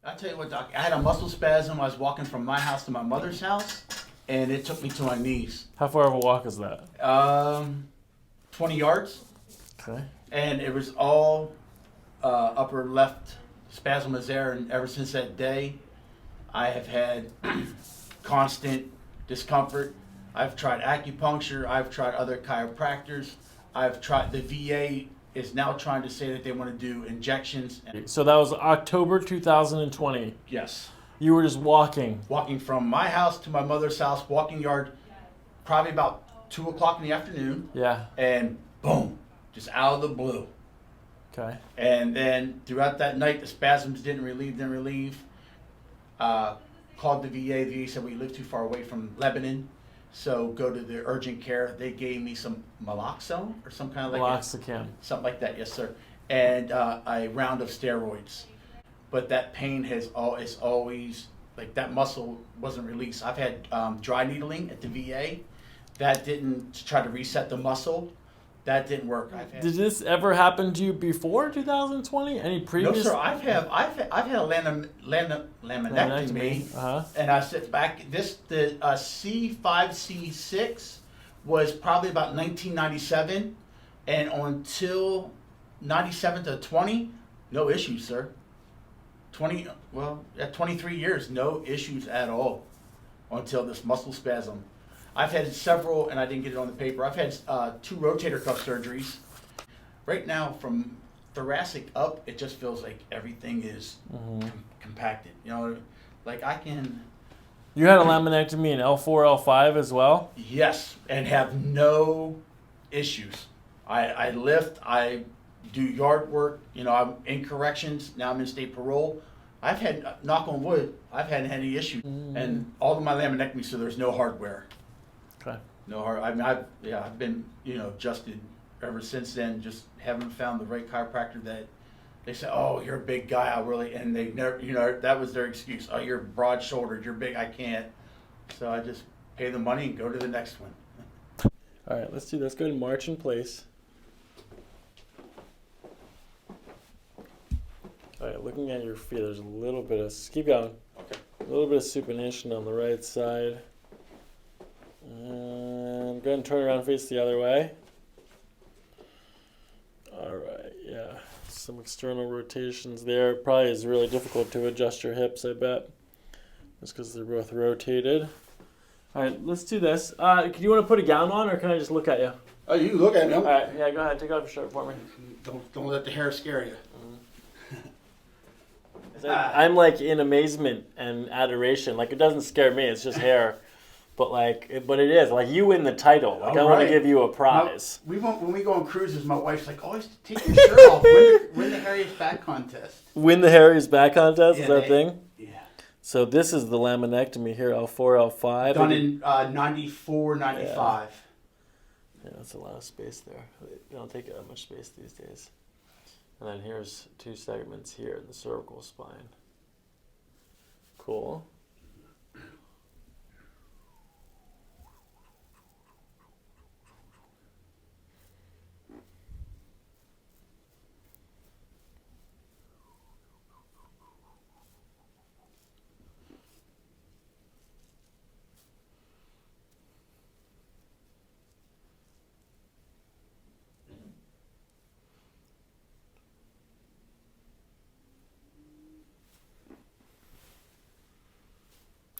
I'll tell you what, Doc, I had a muscle spasm. I was walking from my house to my mother's house, and it took me to my knees. How far of a walk is that? 20 yards. Okay. And it was all upper left spasm was there, and ever since that day, I have had constant discomfort. I've tried acupuncture. I've tried other chiropractors. I've tried, the VA is now trying to say that they want to do injections. So that was October 2020. Yes. You were just walking. Walking from my house to my mother's house, walking yard, probably about 2 o'clock in the afternoon. Yeah. And boom, just out of the blue. Okay. And then throughout that night, the spasms didn't relieve. Called the VA. The VA said, we live too far away from Lebanon, so go to the urgent care. They gave me some Naloxone or some kind of something like that. Yes, sir. And a round of steroids. But that pain is always, like, that muscle wasn't released. I've had dry needling at the VA. That didn't, to try to reset the muscle. That didn't work. Did this ever happen to you before 2020? Any previous? No, sir. I've had a laminectomy, and I sit back. The C5, C6 was probably about 1997, and until 97 to 20, no issues, sir. 23 years, no issues at all, until this muscle spasm. I've had several, and I didn't get it on the paper. I've had 2 rotator cuff surgeries. Right now, from thoracic up, it just feels like everything is compacted. You know, like I can. You had a laminectomy in L4, L5 as well? Yes, and have no issues. I lift, I do yard work. You know, I'm in corrections. Now I'm in state parole. I've had, knock on wood, I've hadn't had any issues. And all of my laminectomy, so there's no hardware. Okay. No hard. I mean, I've been, adjusted ever since then. Just haven't found the right chiropractor that they say, oh, you're a big guy. And they never, that was their excuse. Oh, you're broad-shouldered. You're big. I can't. So I just pay the money and go to the next one. All right, let's do this. Go ahead and march in place. All right, looking at your feet, there's a little bit of, keep going. Okay. A little bit of supination on the right side. And go ahead and turn around and face the other way. All right, yeah. Some external rotations there. Probably is really difficult to adjust your hips, I bet. Just because they're both rotated. All right, let's do this. Do you want to put a gown on, or can I just look at you? Oh, you can look at me. All right, yeah, go ahead. Take off your shirt for me. Don't let the hair scare you. I'm like in amazement and adoration. Like, it doesn't scare me. It's just hair. But it is like you win the title. Like, I want to give you a prize. When we go on cruises, my wife's like, "Always take your shirt off. Win the Harry's back contest." Win the Harry's back contest is that thing? Yeah. So this is the laminectomy here, L4, L5. Done in 94, 95. Yeah, that's a lot of space there. They don't take that much space these days. And then here's 2 segments here in the cervical spine. Cool.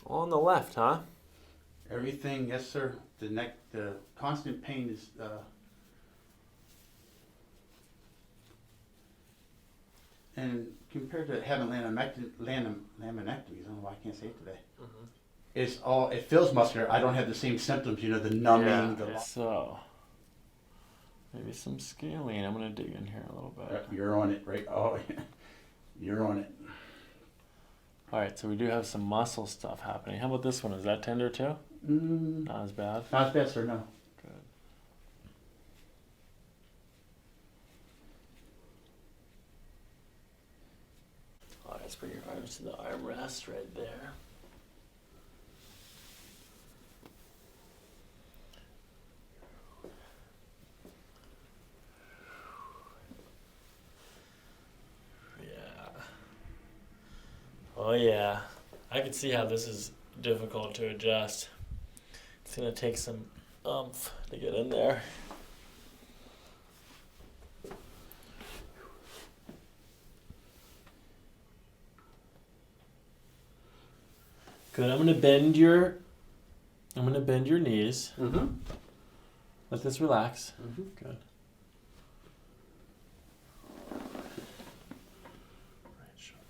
On the left, huh? Everything, yes, sir. The constant pain is. And compared to having laminectomies, I don't know why I can't say it today. It feels muscular. I don't have the same symptoms, the numbing. So, maybe some scaling. I'm going to dig in here a little bit. You're on it, right? Oh, you're on it. All right, so we do have some muscle stuff happening. How about this one? Is that tender too? Not as bad? Not as bad, sir, no. Good. All right, let's bring your arms to the armrest right there. Oh yeah, I can see how this is difficult to adjust. It's gonna take some oomph to get in there. Good. I'm gonna bend your knees. Mm-hmm. Let this relax. Mm-hmm. Good. Right shoulder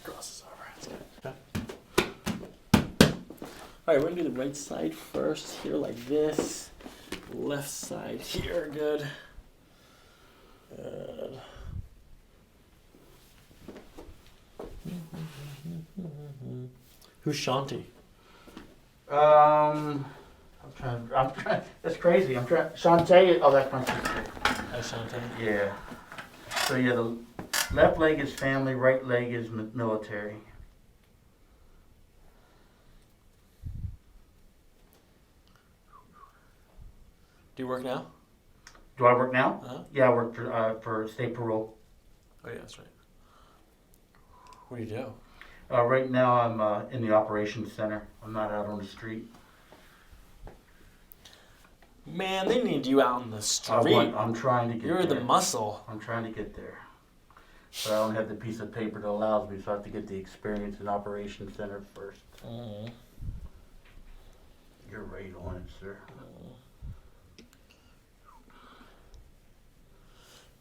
crosses over. That's good. Okay. All right, we're gonna do the right side first. Here, like this. Left side here. Good. Good. Who's Shanti? I'm trying. That's crazy. I'm trying. Shantae. Oh, that's my sister. Hi, Shanti. Yeah. So yeah, the left leg is family, right leg is military. Do you work now? Do I work now? Uh-huh. Yeah, I work for state parole. Oh yeah, that's right. What do you do? Right now, I'm in the operations center. I'm not out on the street. Man, they need you out in the street. I'm trying to get You're there. the muscle. I'm trying to get there. But I don't have the piece of paper that allows me, so I have to get the experience in operations center first. Mm-hmm. You're right on it, sir.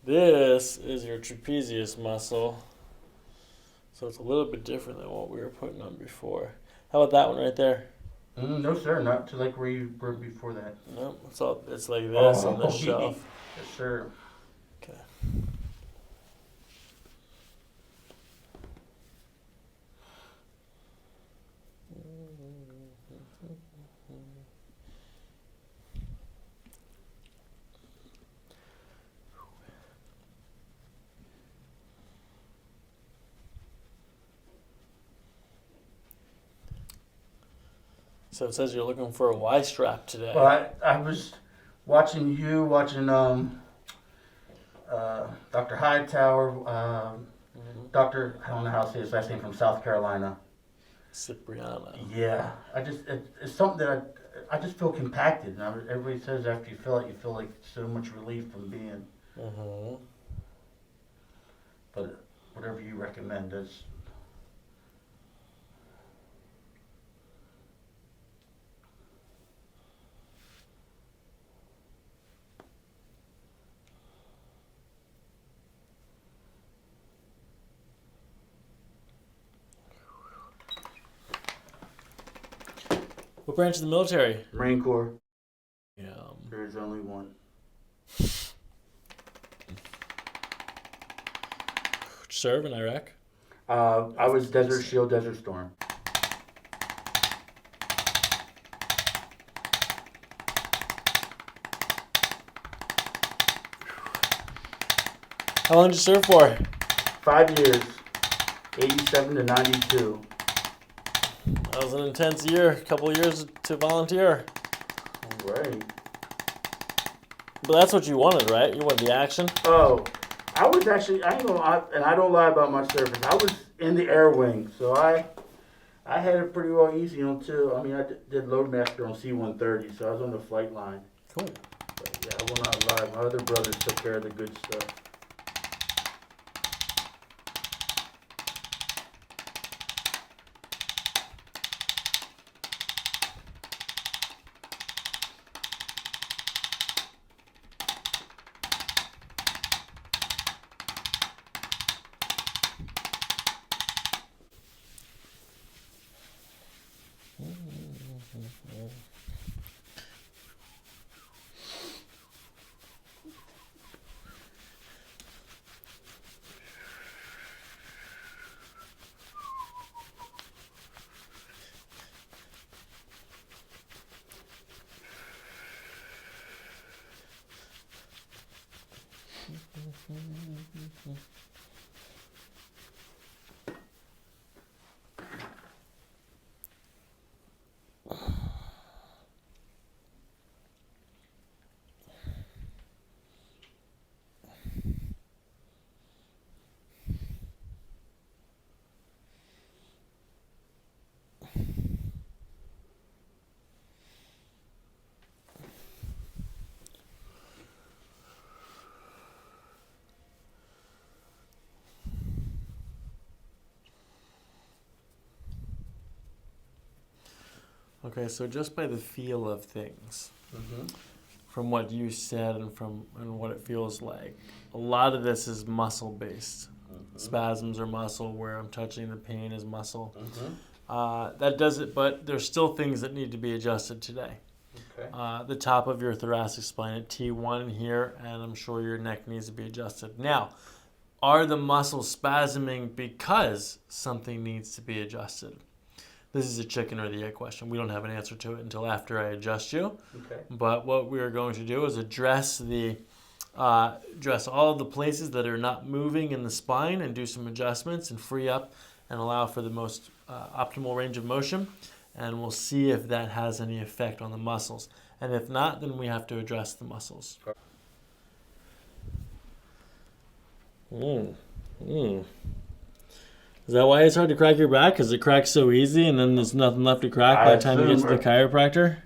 This is your trapezius muscle. So it's a little bit different than what we were putting on before. How about that one right there? No, sir. Not to like where you were before that. Nope. It's like this on the Oh, shelf. Yes, sir. Okay. So it says you're looking for a Y strap today. Well, I was watching Dr. Hightower, Dr. I don't know how to say his last name, from South Carolina. Cipriano. Yeah, it's something that I just feel compacted. And everybody says after you feel it, you feel like so much relief from being. Mm-hmm. But whatever you recommend is. What branch of the military? Marine Corps. Yeah. There is only one. Serve in Iraq? I was Desert Shield, Desert Storm. How long did you serve for? 5 years, 87 to 92. That was an intense year. A couple of years to volunteer. All right. But that's what you wanted, right? You wanted the action? Oh, I was actually, and I don't lie about my service. I was in the air wing, so I had it pretty well easy until, I did Loadmaster on C-130, so I was on the flight line. Cool. But yeah, I will not lie. My other brothers took care of the good stuff. Okay, so just by the feel of things, Mm-hmm. from what you said and what it feels like, a lot of this is muscle based. Mm-hmm. Spasms are muscle. Where I'm touching the pain is muscle. Mm-hmm. That does it, but there's still things that need to be adjusted today. Okay. The top of your thoracic spine at T1 here, and I'm sure your neck needs to be adjusted. Now, are the muscles spasming because something needs to be adjusted? This is a chicken or the egg question. We don't have an answer to it until after I adjust you. Okay. But what we are going to do is address all of the places that are not moving in the spine and do some adjustments and free up and allow for the most optimal range of motion. And we'll see if that has any effect on the muscles. And if not, then we have to address the muscles. Is that why it's hard to crack your back? Because it cracks so easy and then there's nothing left to crack by the time you get to the chiropractor?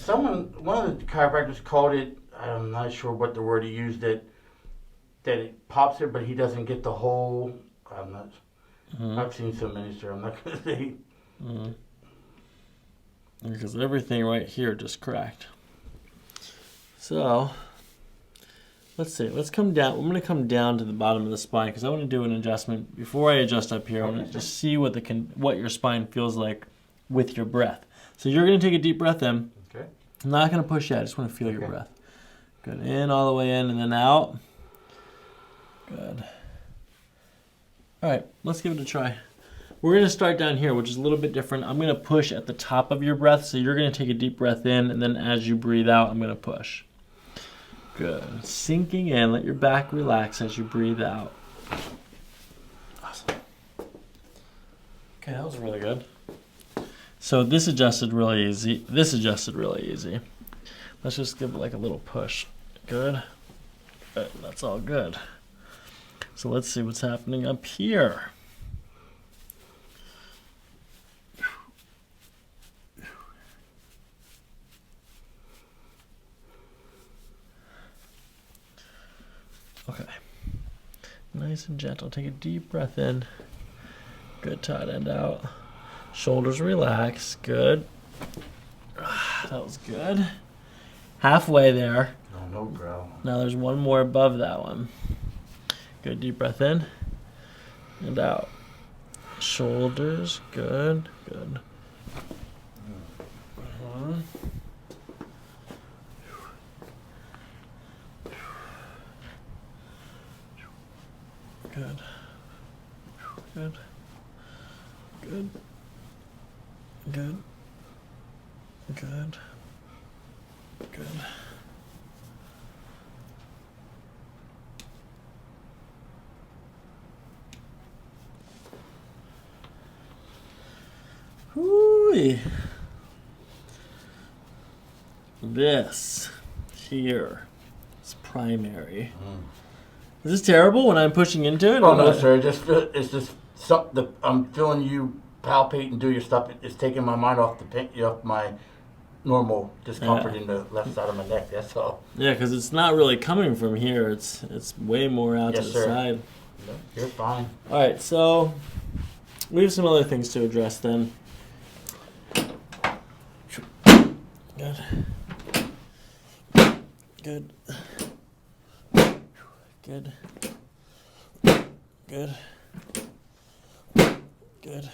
One of the chiropractors called it, I'm not sure what the word he used, that it pops it, but he doesn't get the whole, I'm not, I've seen so many, sir, I'm not going to say. Because everything right here just cracked. So, let's see. Let's come down. I'm going to come down to the bottom of the spine because I want to do an adjustment. Before I adjust up here, I want to just see what your spine feels like with your breath. So you're going to take a deep breath in. Okay. I'm not going to push you. I just want to feel your breath. Good. In, all the way in, and then out. Good. All right. Let's give it a try. We're going to start down here, which is a little bit different. I'm going to push at the top of your breath. So you're going to take a deep breath in, and then as you breathe out, I'm going to push. Good. Sinking in. Let your back relax as you breathe out. Awesome. Okay, that was really good. So this adjusted really easy. This adjusted really easy. Let's just give it like a little push. Good. Good. That's all good. So let's see what's happening up here. Okay. Nice and gentle. Take a deep breath in. Good. Tight end out. Shoulders relax. Good. That was good. Halfway there. No growl. Now there's one more above that one. Good. Deep breath in and out. Shoulders. Good. Good. Good. Good. Good. Good. Good. Good. Whoo-wee. This here is primary. Is this terrible when I'm pushing into it? Oh no, sir. It's just something. I'm feeling you palpate and do your stuff. It's taking my mind off my normal discomfort in the left side of my neck. That's all. Yeah, because it's not really coming from here. It's way more out to the side. No, you're fine. All right, so we have some other things to address then. Good. Good. Good. Good. Good. Good.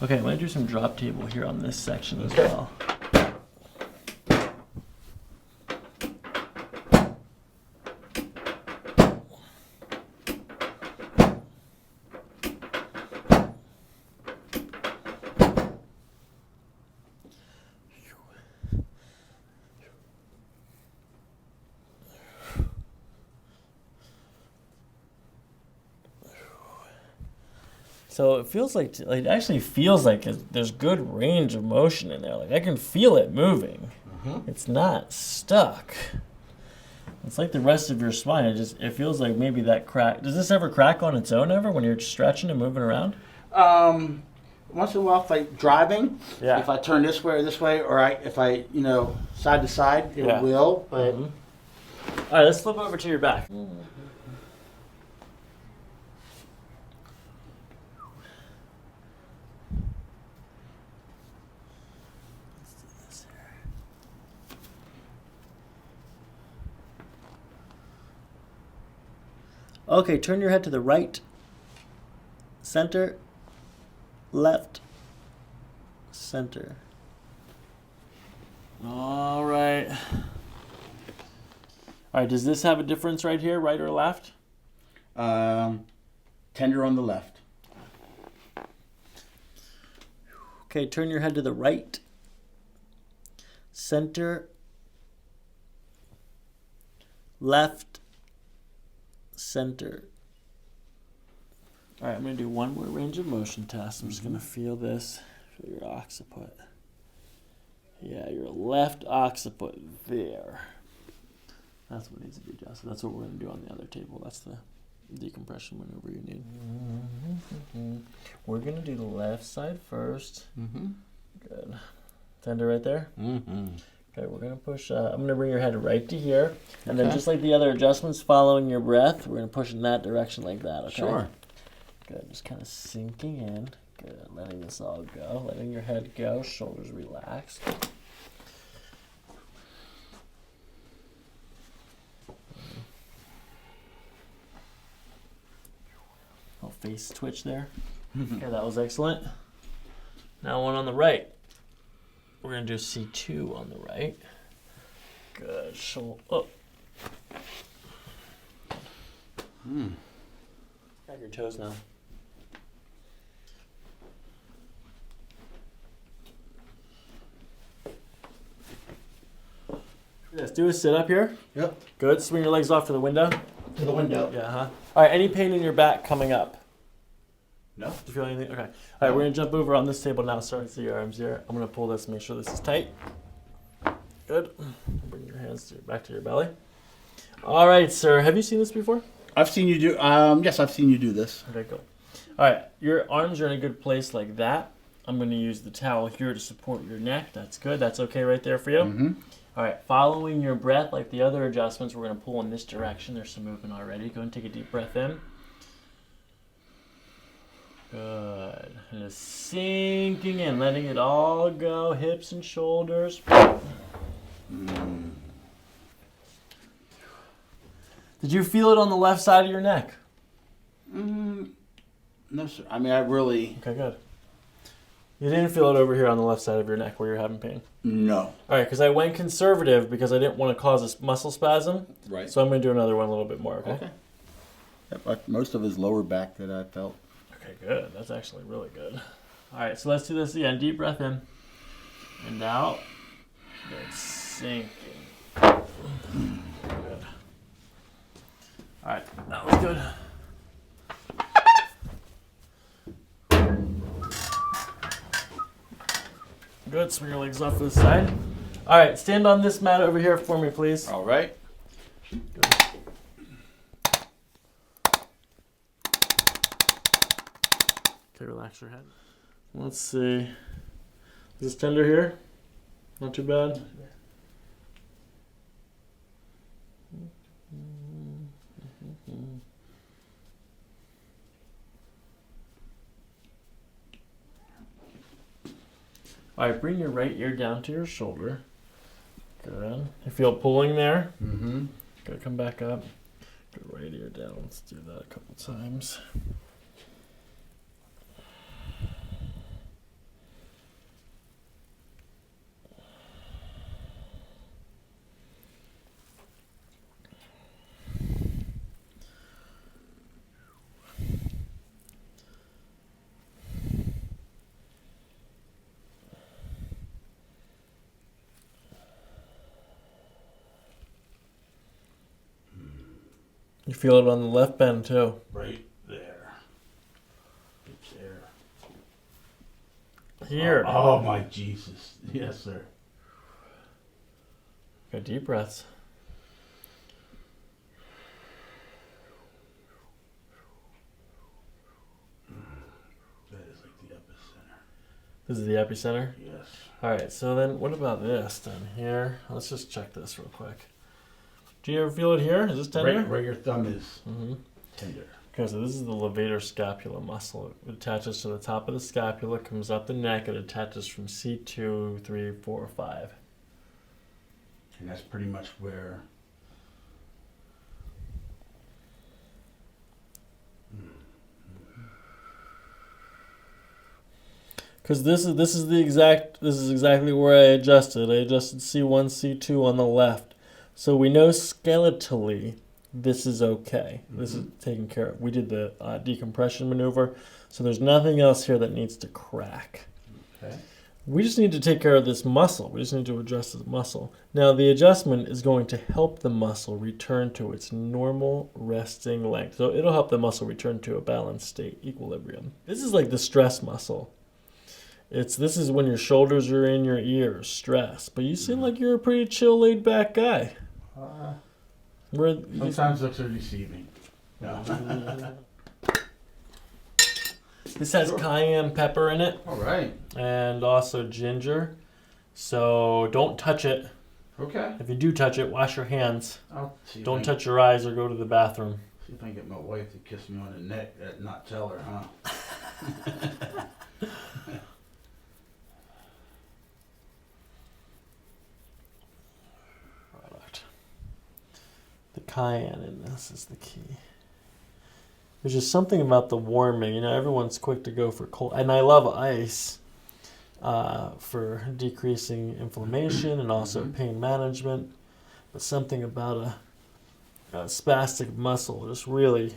Okay, I'm going to do some drop table here on this section as well. So it actually feels like there's good range of motion in there. Like I can feel it moving. It's not stuck. It's like the rest of your spine. It feels like maybe that crack. Does this ever crack on its own ever when you're stretching and moving around? Once in a while, like driving, if I turn this way, or if I, side to side, it will. But all right, let's flip over to your back. Okay, turn your head to the right, center, left, center. All right. All right, does this have a difference right here, right or left? Tender on the left. Okay, turn your head to the right, center, left, center. All right, I'm going to do one more range of motion test. I'm just going to feel this for your occiput. Yeah, your left occiput there. That's what needs to be adjusted. That's what we're going to do on the other table. That's the decompression maneuver you need. We're going to do the left side first. Good. Tender right there? Okay, we're going to push, I'm going to bring your head right to here. And then just like the other adjustments, following your breath, we're going to push in that direction like that, okay? Sure. Good, just kind of sinking in. Good, letting this all go. Letting your head go, shoulders relaxed. Little face twitch there. Okay, that was excellent. Now one on the right. We're going to do C2 on the right. Good. Up. Grab your toes now. Yes, do a sit up here. Yep. Good. Swing your legs off to the window. To the window. Yeah, All right, any pain in your back coming up? No. Do you feel anything? Okay. All right, we're going to jump over on this table now. Starting to see your arms here. I'm going to pull this, make sure this is tight. Good. Bring your hands back to your belly. All right, sir. Have you seen this before? I've seen you do, yes, I've seen you do this. Okay, cool. All right, your arms are in a good place like that. I'm going to use the towel here to support your neck. That's good. That's okay right there for you? All right, following your breath, like the other adjustments, we're going to pull in this direction. There's some movement already. Go and take a deep breath in. Good. And just sinking in, letting it all go, hips and shoulders. Did you feel it on the left side of your neck? No, sir. I mean, I really... Okay, good. You didn't feel it over here on the left side of your neck where you're having pain? No. All right, because I went conservative because I didn't want to cause a muscle spasm. Right. So I'm going to do another one a little bit more, okay? Yep, most of his lower back that I felt. Okay, good. That's actually really good. All right, so let's do this again. Deep breath in and out. Good. Sinking. Good. All right, that was good. Good. Swing your legs off to the side. All right, stand on this mat over here for me, please. All right. Good. Okay, relax your head. Let's see. Is this tender here? Not too bad? All right, bring your right ear down to your shoulder. Good. You feel pulling there? Good, come back up. Good, right ear down. Let's do that a couple times. You feel it on the left bend too. Right there. Right there. Here. Oh my Jesus. Yes, sir. Good deep breaths. That is like the epicenter. This is the epicenter? Yes. All right, so then what about this down here? Let's just check this real quick. Do you ever feel it here? Is this tender? Right where your thumb is tender. Okay, so this is the levator scapula muscle. It attaches to the top of the scapula, comes up the neck, it attaches from C2, 3, 4, 5. And that's pretty much where... Because this is exactly where I adjusted. I adjusted C1, C2 on the left. So we know skeletally this is okay. This is taken care of. We did the decompression maneuver, so there's nothing else here that needs to crack. Okay. We just need to take care of this muscle. We just need to adjust this muscle. Now the adjustment is going to help the muscle return to its normal resting length. So it'll help the muscle return to a balanced state, equilibrium. This is like the stress muscle. This is when your shoulders are in your ears, stress. But you seem like you're a pretty chill, laid back guy. Sometimes looks are deceiving. No. This has cayenne pepper in it. All right. And also ginger. So don't touch it. Okay. If you do touch it, wash your hands. I'll see. Don't touch your eyes or go to the bathroom. See if I can get my wife to kiss me on the neck and not tell her, huh? The cayenne in this is the key. There's just something about the warming. You know, everyone's quick to go for cold. And I love ice for decreasing inflammation and also pain management. But something about a spastic muscle just really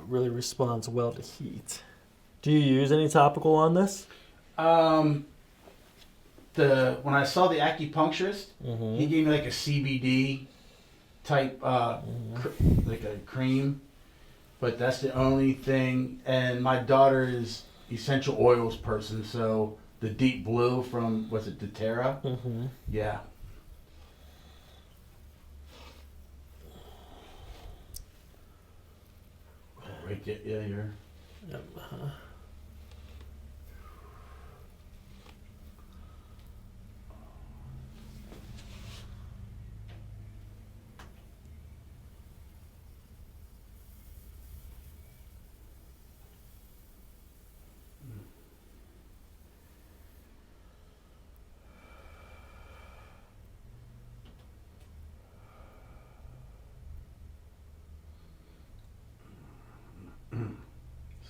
responds well to heat. Do you use any topical on this? When I saw the acupuncturist, he gave me like a CBD type, like a cream, but that's the only thing. And my daughter is essential oils person, so the deep blue from, was it doTERRA? Yeah. Right there, yeah, you're. Yep.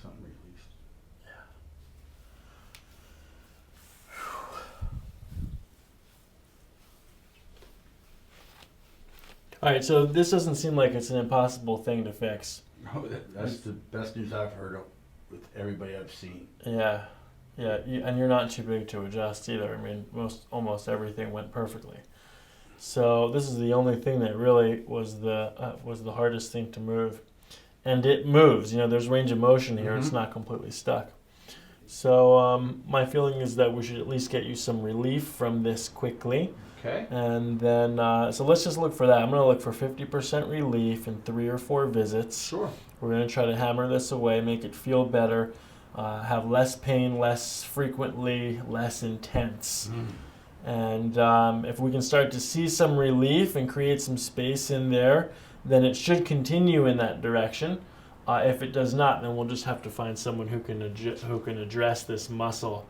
Something released. All right, so this doesn't seem like it's an impossible thing to fix. No, that's the best news I've heard of with everybody I've seen. Yeah, and you're not too big to adjust either. I mean, almost everything went perfectly. So this is the only thing that really was the hardest thing to move, and it moves. You know, there's range of motion here. It's not completely stuck. So my feeling is that we should at least get you some relief from this quickly. Okay. And then, so let's just look for that. I'm going to look for 50% relief in 3 or 4 visits. Sure. We're going to try to hammer this away, make it feel better, have less pain, less frequently, less intense. And if we can start to see some relief and create some space in there, then it should continue in that direction. If it does not, then we'll just have to find someone who can address this muscle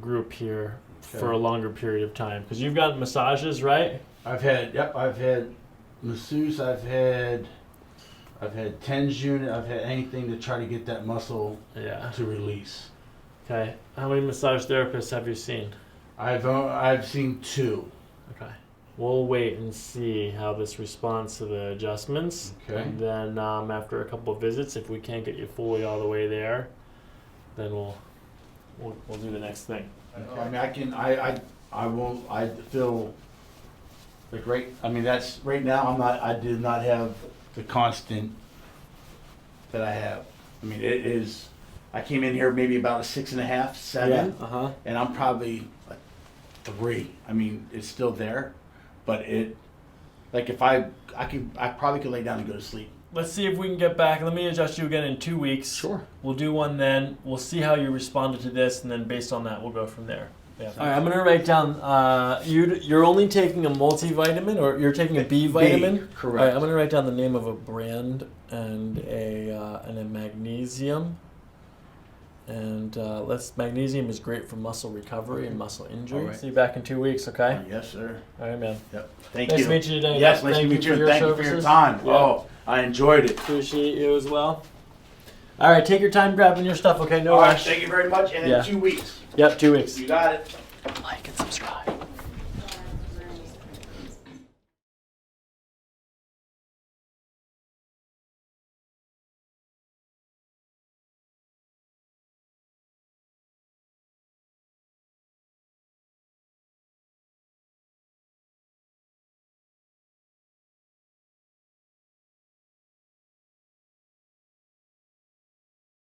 group here for a longer period of time. Because you've got massages, right? I've had masseuse, I've had TENS unit, I've had anything to try to get that muscle to release. Okay. How many massage therapists have you seen? I've seen 2. Okay. We'll wait and see how this responds to the adjustments. Okay. And then after a couple of visits, if we can't get you fully all the way there, then we'll do the next thing. Okay. I mean, I feel like that's right now I did not have the constant that I have. I mean, it is, I came in here maybe about a 6.5, 7, and I'm probably a 3. I mean, it's still there, but like if I probably could lay down and go to sleep. Let's see if we can get back. Let me adjust you again in 2 weeks. Sure. We'll do one then. We'll see how you responded to this, and then based on that, we'll go from there. Yeah. All right, I'm gonna write down. You're only taking a multivitamin, or you're taking a B vitamin. B, correct. All right, I'm gonna write down the name of a brand and a magnesium. And magnesium is great for muscle recovery and muscle injury. All right. See you back in 2 weeks, okay? Yes, sir. All right, man. Yep. Thank Nice you. to meet you today. Yes, nice to meet you. Thank you for your time. Yeah. Oh, I enjoyed it. Appreciate you as well. All right, take your time grabbing your stuff, okay? No All right, rush. thank you very much. And in 2 weeks. Yep, 2 weeks. You got it. Like and subscribe.